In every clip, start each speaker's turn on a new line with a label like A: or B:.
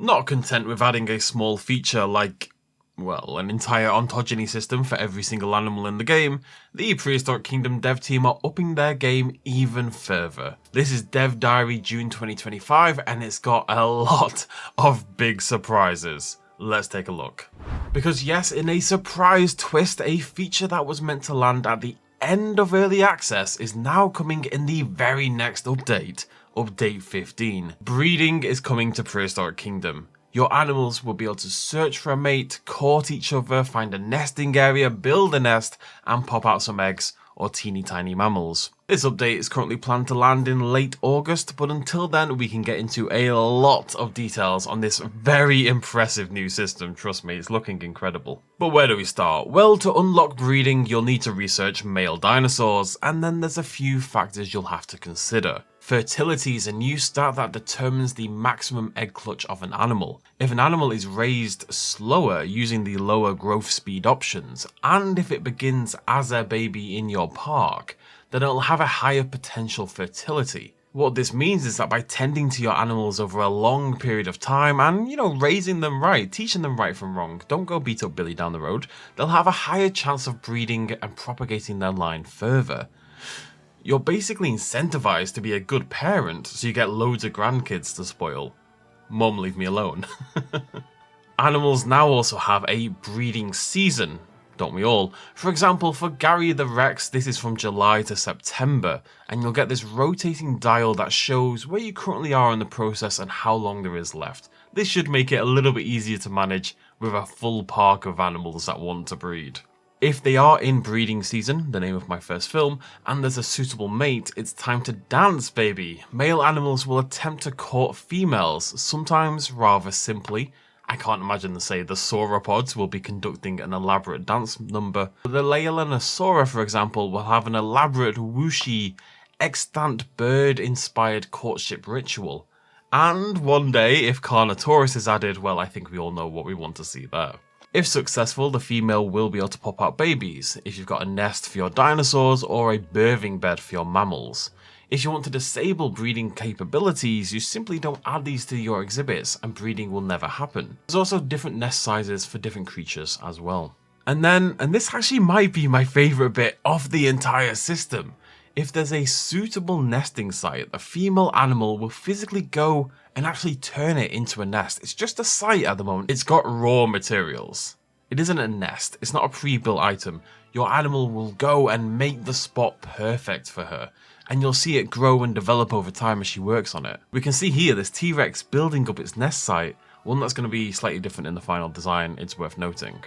A: Not content with adding a small feature like, well, an entire ontogeny system for every single animal in the game, the Prehistoric Kingdom dev team are upping their game even further. This is Dev Diary June 2025 and it's got a lot of big surprises. Let's take a look. Because yes, in a surprise twist, a feature that was meant to land at the end of early access is now coming in the very next update, Update 15. Breeding is coming to Prehistoric Kingdom. Your animals will be able to search for a mate, court each other, find a nesting area, build a nest, and pop out some eggs or teeny tiny mammals. This update is currently planned to land in late August, but until then we can get into a lot of details on this very impressive new system. Trust me, it's looking incredible. But where do we start? Well, to unlock breeding, you'll need to research male dinosaurs, and then there's a few factors you'll have to consider. Fertility is a new stat that determines the maximum egg clutch of an animal. If an animal is raised slower using the lower growth speed options, and if it begins as a baby in your park, then it'll have a higher potential fertility. What this means is that by tending to your animals over a long period of time and, raising them right, teaching them right from wrong, don't go beat up Billy down the road, they'll have a higher chance of breeding and propagating their line further. You're basically incentivized to be a good parent, so you get loads of grandkids to spoil. Mum, leave me alone. Animals now also have a breeding season, don't we all? For example, for Gary the Rex, this is from July to September, and you'll get this rotating dial that shows where you currently are in the process and how long there is left. This should make it a little bit easier to manage with a full park of animals that want to breed. If they are in breeding season, the name of my first film, and there's a suitable mate, it's time to dance, baby. Male animals will attempt to court females, sometimes rather simply. I can't imagine the sauropods will be conducting an elaborate dance number. The Leilanasaura, for example, will have an elaborate whooshy, extant bird-inspired courtship ritual. And one day, if Carnotaurus is added, well, I think we all know what we want to see there. If successful, the female will be able to pop out babies, if you've got a nest for your dinosaurs or a birthing bed for your mammals. If you want to disable breeding capabilities, you simply don't add these to your exhibits and breeding will never happen. There's also different nest sizes for different creatures as well. And this actually might be my favourite bit of the entire system. If there's a suitable nesting site, the female animal will physically go and actually turn it into a nest. It's just a site at the moment. It's got raw materials. It isn't a nest. It's not a pre-built item. Your animal will go and make the spot perfect for her, and you'll see it grow and develop over time as she works on it. We can see here this T-Rex building up its nest site, one that's going to be slightly different in the final design, it's worth noting.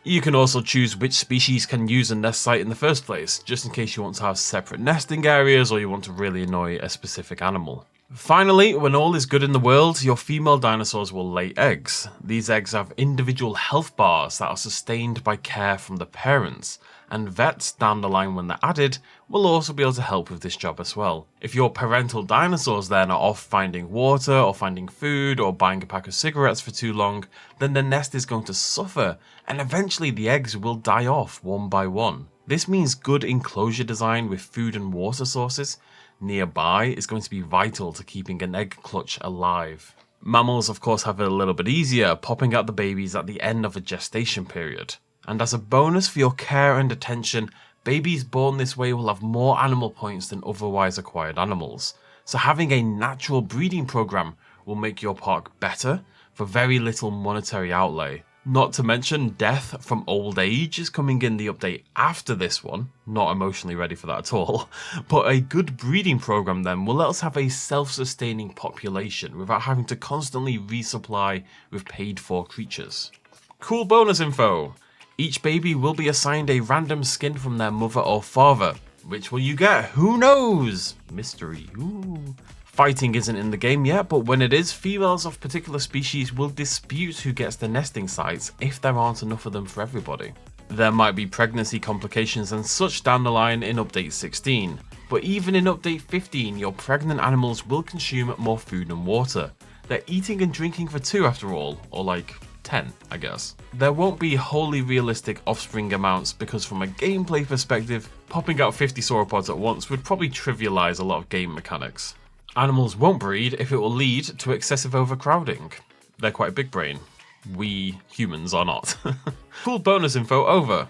A: You can also choose which species can use a nest site in the first place, just in case you want to have separate nesting areas or you want to really annoy a specific animal. Finally, when all is good in the world, your female dinosaurs will lay eggs. These eggs have individual health bars that are sustained by care from the parents, and vets down the line when they're added will also be able to help with this job as well. If your parental dinosaurs then are off finding water or finding food or buying a pack of cigarettes for too long, then the nest is going to suffer and eventually the eggs will die off one by one. This means good enclosure design with food and water sources nearby is going to be vital to keeping an egg clutch alive. Mammals of course have it a little bit easier, popping out the babies at the end of a gestation period. And as a bonus for your care and attention, babies born this way will have more animal points than otherwise acquired animals. So having a natural breeding program will make your park better for very little monetary outlay. Not to mention death from old age is coming in the update after this one, not emotionally ready for that at all, but a good breeding program then will let us have a self-sustaining population without having to constantly resupply with paid for creatures. Cool bonus info! Each baby will be assigned a random skin from their mother or father. Which will you get? Who knows? Mystery. Ooh. Fighting isn't in the game yet, but when it is, females of particular species will dispute who gets the nesting sites if there aren't enough of them for everybody. There might be pregnancy complications and such down the line in Update 16, but even in Update 15, your pregnant animals will consume more food and water. They're eating and drinking for two after all, or like 10, I guess. There won't be wholly realistic offspring amounts because from a gameplay perspective, popping out 50 sauropods at once would probably trivialize a lot of game mechanics. Animals won't breed if it will lead to excessive overcrowding. they're quite big brain. We humans are not. Cool bonus info over.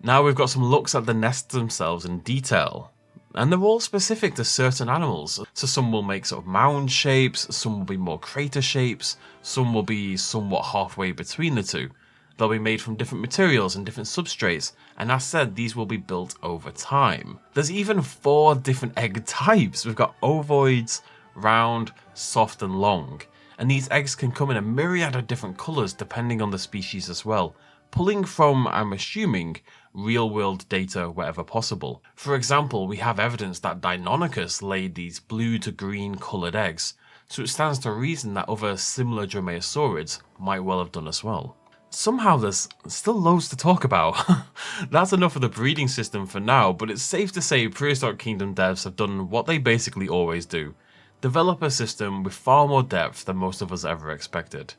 A: Now we've got some looks at the nests themselves in detail. And they're all specific to certain animals. So some will make sort of mound shapes, some will be more crater shapes, some will be somewhat halfway between the two. They'll be made from different materials and different substrates, and as said, these will be built over time. There's even 4 different egg types. We've got ovoids, round, soft and long. And these eggs can come in a myriad of different colours depending on the species as well, pulling from, I'm assuming, real-world data wherever possible. For example, we have evidence that Deinonychus laid these blue to green coloured eggs, so it stands to reason that other similar dromaeosaurids might well have done as well. Somehow there's still loads to talk about. That's enough of the breeding system for now, but it's safe to say Prehistoric Kingdom devs have done what they basically always do. Develop a system with far more depth than most of us ever expected.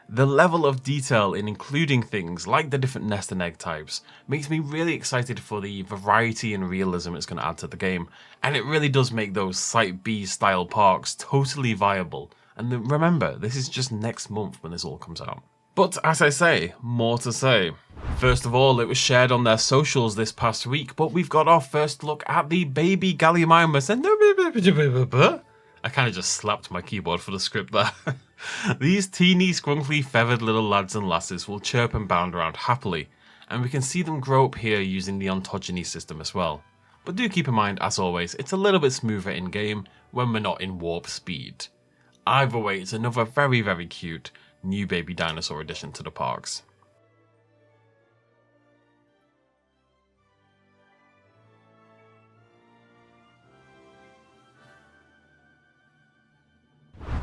A: The level of detail in including things like the different nest and egg types makes me really excited for the variety and realism it's going to add to the game, and it really does make those Site B style parks totally viable. And remember, this is just next month when this all comes out. But as I say, more to say. First of all, it was shared on their socials this past week, but we've got our first look at the baby Gallimimus and I kind of just slapped my keyboard for the script there. These teeny, scrunkly, feathered little lads and lasses will chirp and bound around happily, and we can see them grow up here using the ontogeny system as well. But do keep in mind, as always, it's a little bit smoother in-game when we're not in warp speed. Either way, it's another very, very cute new baby dinosaur addition to the parks.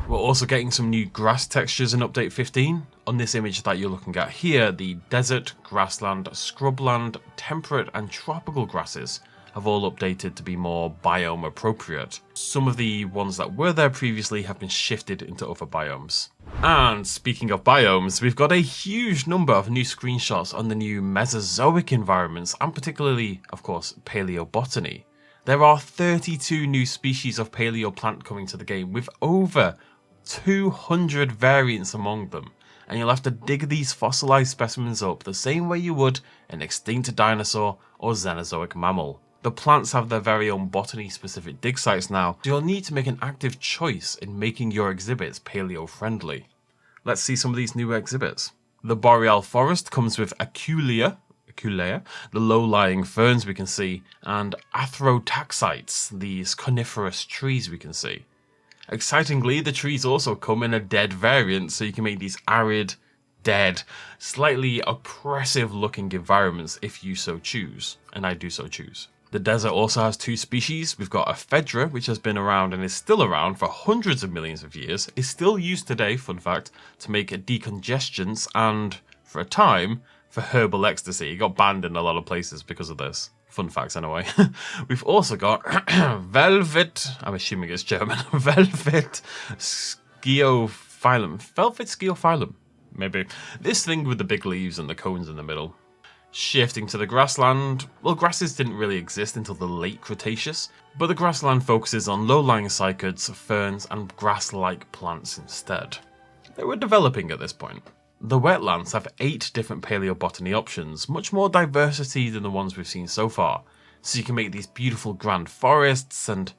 A: We're also getting some new grass textures in Update 15. On this image that you're looking at here, the desert, grassland, scrubland, temperate and tropical grasses have all updated to be more biome appropriate. Some of the ones that were there previously have been shifted into other biomes. And speaking of biomes, we've got a huge number of new screenshots on the new Mesozoic environments, and particularly, of course, paleobotany. There are 32 new species of paleoplant coming to the game, with over 200 variants among them, and you'll have to dig these fossilized specimens up the same way you would an extinct dinosaur or Cenozoic mammal. The plants have their very own botany-specific dig sites now, so you'll need to make an active choice in making your exhibits paleo-friendly. Let's see some of these new exhibits. The boreal forest comes with Aculea, the low-lying ferns we can see, and Athrotaxites, these coniferous trees we can see. Excitingly, the trees also come in a dead variant, so you can make these arid, dead, slightly oppressive-looking environments if you so choose, and I do so choose. The desert also has 2 species. We've got Ephedra, which has been around and is still around for hundreds of millions of years, is still used today, fun fact, to make decongestants and, for a time, for herbal ecstasy. It got banned in a lot of places because of this. Fun facts anyway. We've also got Velvet, I'm assuming it's German, Velvet Sciophyllum, maybe. This thing with the big leaves and the cones in the middle. Shifting to the grassland, well, grasses didn't really exist until the late Cretaceous, but the grassland focuses on low-lying cycads, ferns and grass-like plants instead. They were developing at this point. The wetlands have 8 different paleobotany options, much more diversity than the ones we've seen so far, so you can make these beautiful grand forests, and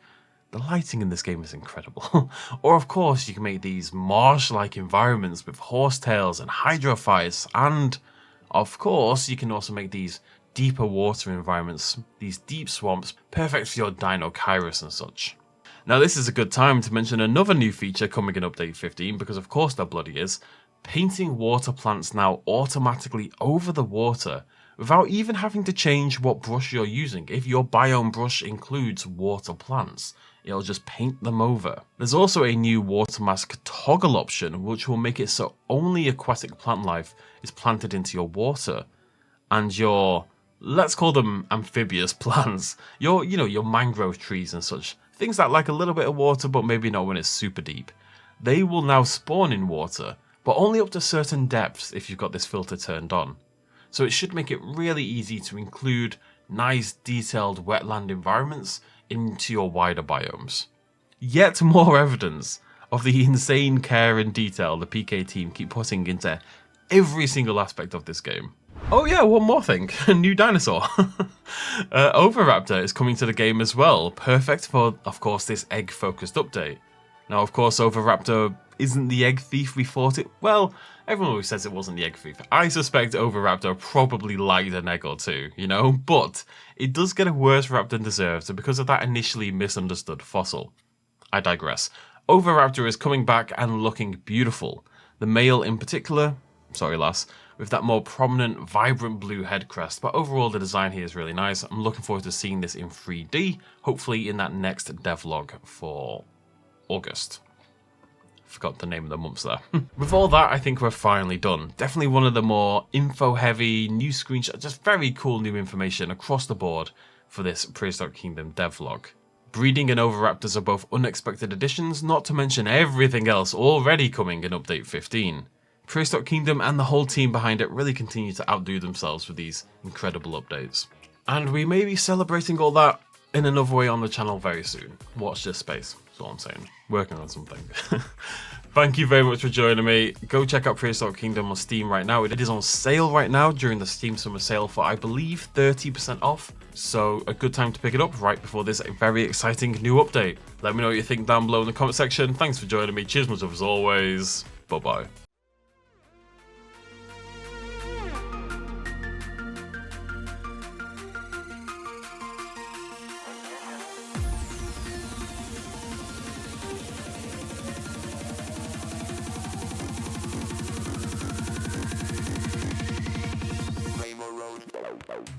A: the lighting in this game is incredible. Or of course you can make these marsh-like environments with horsetails and hydrophytes, and of course you can also make these deeper water environments, these deep swamps, perfect for your Deinonychus and such. Now this is a good time to mention another new feature coming in Update 15, because of course there bloody is. Painting water plants now automatically over the water without even having to change what brush you're using. If your biome brush includes water plants, it'll just paint them over. There's also a new water mask toggle option which will make it so only aquatic plant life is planted into your water, and your, let's call them amphibious plants, your mangrove trees and such, things that like a little bit of water but maybe not when it's super deep, they will now spawn in water, but only up to certain depths if you've got this filter turned on. So it should make it really easy to include nice detailed wetland environments into your wider biomes. Yet more evidence. of the insane care and detail the PK team keep putting into every single aspect of this game. Oh yeah, one more thing, a new dinosaur. Oviraptor is coming to the game as well, perfect for, of course, this egg-focused update. Now, of course, Oviraptor isn't the egg thief we thought it. Well, everyone always says it wasn't the egg thief. I suspect Oviraptor probably laid an egg or two, you know? But it does get a worse rap than deserves because of that initially misunderstood fossil. I digress. Oviraptor is coming back and looking beautiful. The male in particular, sorry lass, with that more prominent, vibrant blue head crest, but overall the design here is really nice. I'm looking forward to seeing this in 3D, hopefully in that next devlog for August. Forgot the name of the months there. With all that, I think we're finally done. Definitely one of the more info-heavy, new screenshots, just very cool new information across the board for this Prehistoric Kingdom devlog. Breeding and Oviraptors are both unexpected additions, not to mention everything else already coming in Update 15. Prehistoric Kingdom and the whole team behind it really continue to outdo themselves with these incredible updates. And we may be celebrating all that in another way on the channel very soon. Watch this space, that's all I'm saying. Working on something. Thank you very much for joining me. Go check out Prehistoric Kingdom on Steam right now. It is on sale right now during the Steam Summer Sale for, I believe, 30% off. So a good time to pick it up right before this very exciting new update. Let me know what you think down below in the comment section. Thanks for joining me. Cheers much as always. Bye-bye.
B: Road.